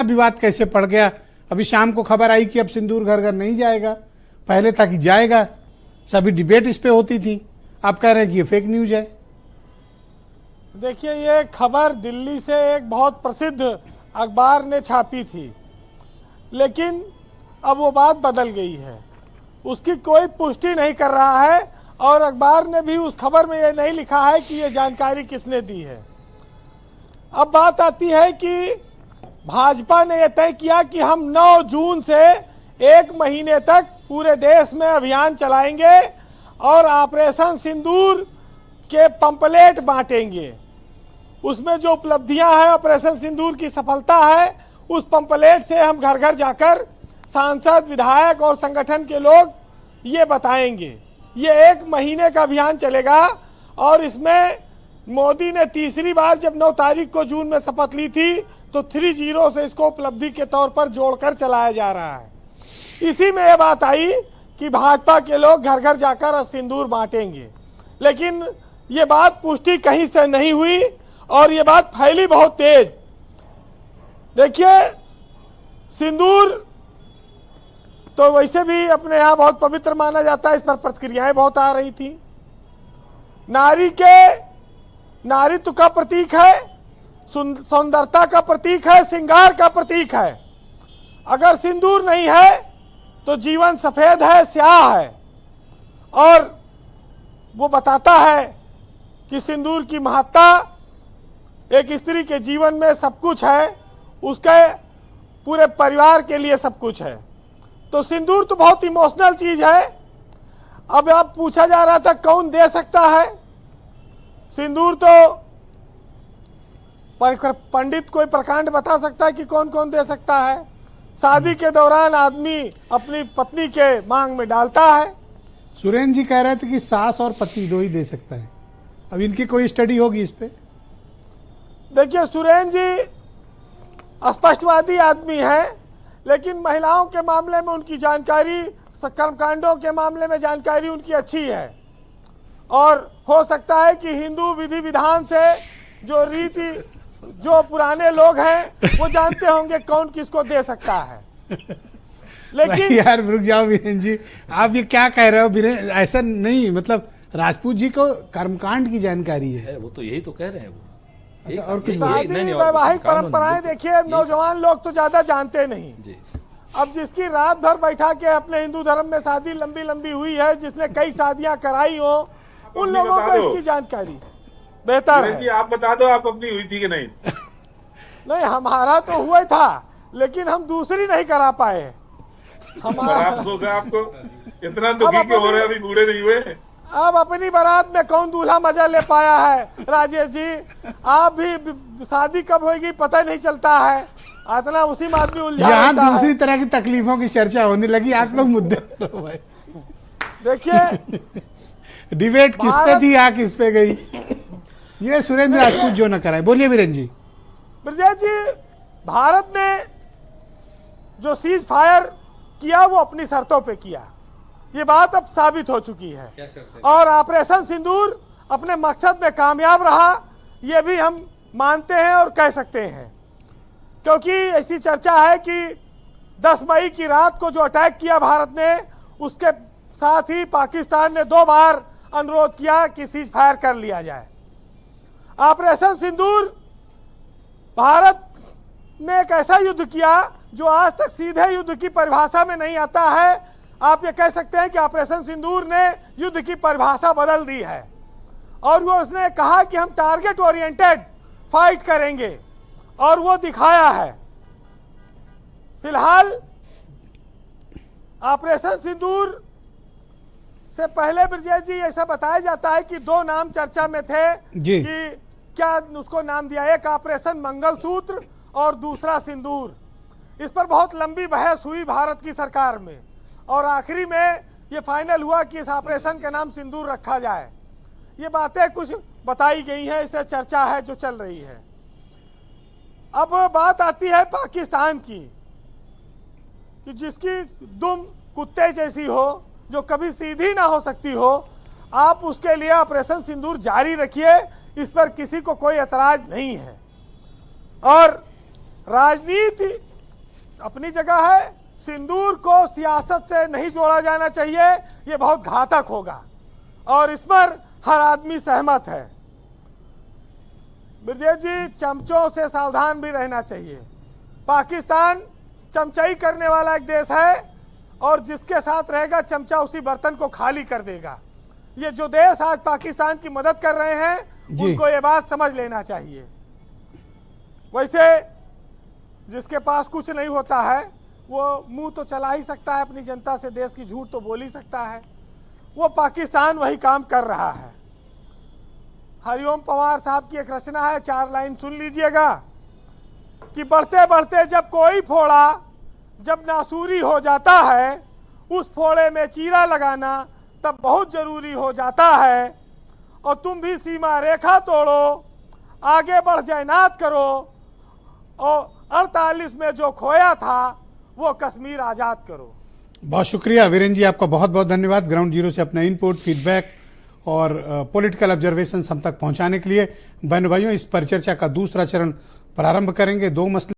विवाद कैसे पड़ गया। अभी शाम को खबर आई कि अब सिंदूर घर घर नहीं जाएगा, पहले तक जाएगा। सभी डिबेट इस पे होती थी, आप कह रहे हैं कि ये फेक न्यूज है। देखिए, ये खबर दिल्ली से एक बहुत प्रसिद्ध अखबार ने छापी थी, लेकिन अब वो बात बदल गई है। उसकी कोई पुष्टि नहीं कर रहा है और अखबार ने भी उस खबर में ये नहीं लिखा है कि ये जानकारी किसने दी है। अब बात आती है कि भाजपा ने यह तय किया कि हम 9 जून से 1 महीने तक पूरे देश में अभियान चलाएंगे और ऑपरेशन सिंदूर के पंपलेट बांटेंगे। उसमें जो उपलब्धियां हैं, ऑपरेशन सिंदूर की सफलता है, उस पंपलेट से हम घर घर जाकर सांसद, विधायक और संगठन के लोग ये बताएंगे। ये 1 महीने का अभियान चलेगा और इसमें मोदी ने तीसरी बार जब 9 तारीख को जून में शपथ ली थी तो 30 से इसको उपलब्धि के तौर पर जोड़कर चलाया जा रहा है। इसी में यह बात आई कि भाजपा के लोग घर घर जाकर सिंदूर बांटेंगे, लेकिन ये बात पुष्टि कहीं से नहीं हुई और ये बात फैली बहुत तेज। देखिए, सिंदूर तो वैसे भी अपने यहाँ बहुत पवित्र माना जाता है, इस पर प्रतिक्रियाएं बहुत आ रही थी। नारीत्व का प्रतीक है, सौंदर्यता का प्रतीक है, श्रृंगार का प्रतीक है। अगर सिंदूर नहीं है तो जीवन सफेद है, स्याह है। और वो बताता है कि सिंदूर की महत्ता एक स्त्री के जीवन में सब कुछ है, उसके पूरे परिवार के लिए सब कुछ है। तो सिंदूर तो बहुत इमोशनल चीज है। अब आप पूछा जा रहा था कौन दे सकता है सिंदूर, तो पंडित कोई प्रकांड बता सकता है कि कौन कौन दे सकता है। शादी के दौरान आदमी अपनी पत्नी के मांग में डालता है। सुरेंद्र जी कह रहे थे कि सास और पति 2 ही दे सकता है। अब इनकी कोई स्टडी होगी इस पे? देखिए, सुरेंद्र जी स्पष्टवादी आदमी है, लेकिन महिलाओं के मामले में उनकी जानकारी, कर्मकांडों के मामले में जानकारी उनकी अच्छी है। और हो सकता है कि हिंदू विधि विधान से जो रीति, जो पुराने लोग हैं वो जानते होंगे कौन किसको दे सकता है। लेकिन यार रुक जाओ वीरेंद्र जी, आप ये क्या कह रहे हो? ऐसा नहीं, मतलब राजपूत जी को कर्मकांड की जानकारी है, वो तो यही तो कह रहे हैं वो। अच्छा, और कुछ शादी वैवाहिक परंपराएं देखिए नौजवान लोग तो ज्यादा जानते नहीं जी। अब जिसकी रात भर बैठा के अपने हिंदू धर्म में शादी लंबी लंबी हुई है, जिसने कई शादियां कराई हो, उन लोगों को इसकी जानकारी बेहतर है। आप बता दो, आप अपनी हुई थी कि नहीं? नहीं, हमारा तो हुआ था, लेकिन हम दूसरी नहीं करा पाए। हमारा अफसोस है आपको, इतना दुखी क्यों हो रहे हैं? अभी बूढ़े नहीं हुए। अब अपनी बारात में कौन दूल्हा मजा ले पाया है? राजेश जी, आप भी शादी कब होगी पता नहीं चलता है, इतना उसी में आदमी उलझा रहता है। यहाँ दूसरी तरह की तकलीफों की चर्चा होने लगी, आप लोग मुद्दे पर हो भाई। देखिए, डिबेट किस पे थी, यहाँ किस पे गई? ये सुरेंद्र राजपूत जो न कराए। बोलिए वीरेंद्र जी। ब्रजेश जी, भारत ने जो सीज फायर किया वो अपनी शर्तों पे किया, ये बात अब साबित हो चुकी है। और ऑपरेशन सिंदूर अपने मकसद में कामयाब रहा, ये भी हम मानते हैं और कह सकते हैं, क्योंकि ऐसी चर्चा है कि 10 मई की रात को जो अटैक किया भारत ने, उसके साथ ही पाकिस्तान ने 2 बार अनुरोध किया कि सीज फायर कर लिया जाए। ऑपरेशन सिंदूर, भारत ने एक ऐसा युद्ध किया जो आज तक सीधे युद्ध की परिभाषा में नहीं आता है। आप ये कह सकते हैं कि ऑपरेशन सिंदूर ने युद्ध की परिभाषा बदल दी है और वो उसने कहा कि हम टारगेट ओरिएंटेड फाइट करेंगे, और वो दिखाया है। फिलहाल ऑपरेशन सिंदूर से पहले ब्रजेश जी ऐसा बताया जाता है कि 2 नाम चर्चा में थे जी। कि क्या उसको नाम दिया, एक ऑपरेशन मंगलसूत्र और दूसरा सिंदूर। इस पर बहुत लंबी बहस हुई भारत की सरकार में और आखिरी में ये फाइनल हुआ कि इस ऑपरेशन का नाम सिंदूर रखा जाए। ये बातें कुछ बताई गई हैं, इससे चर्चा है जो चल रही है। अब बात आती है पाकिस्तान की, कि जिसकी दुम कुत्ते जैसी हो, जो कभी सीधी ना हो सकती हो, आप उसके लिए ऑपरेशन सिंदूर जारी रखिए, इस पर किसी को कोई एतराज नहीं है। और राजनीति अपनी जगह है। सिंदूर को सियासत से नहीं जोड़ा जाना चाहिए, ये बहुत घातक होगा और इस पर हर आदमी सहमत है। ब्रजेश जी, चमचों से सावधान भी रहना चाहिए। पाकिस्तान चमचाई करने वाला एक देश है और जिसके साथ रहेगा चमचा उसी बर्तन को खाली कर देगा। ये जो देश आज पाकिस्तान की मदद कर रहे हैं उनको ये बात समझ लेना चाहिए। वैसे जिसके पास कुछ नहीं होता है वो मुंह तो चला ही सकता है अपनी जनता से, देश की झूठ तो बोल ही सकता है। वो पाकिस्तान वही काम कर रहा है। हरिओम पवार साहब की एक रचना है, 4 लाइन सुन लीजिएगा कि बढ़ते बढ़ते जब कोई फोड़ा जब नासूरी हो जाता है, उस फोड़े में चीरा लगाना तब बहुत जरूरी हो जाता है। और तुम भी सीमा रेखा तोड़ो, आगे बढ़ जैनात करो और 48 में जो खोया था वो कश्मीर आजाद करो। बहुत शुक्रिया वीरेंद्र जी, आपका बहुत बहुत धन्यवाद ग्राउंड जीरो से अपना इनपुट, फीडबैक और पॉलिटिकल ऑब्जर्वेशन हम तक पहुंचाने के लिए। बहनों भाइयों, इस परिचर्चा का दूसरा चरण प्रारंभ करेंगे। 2 मसले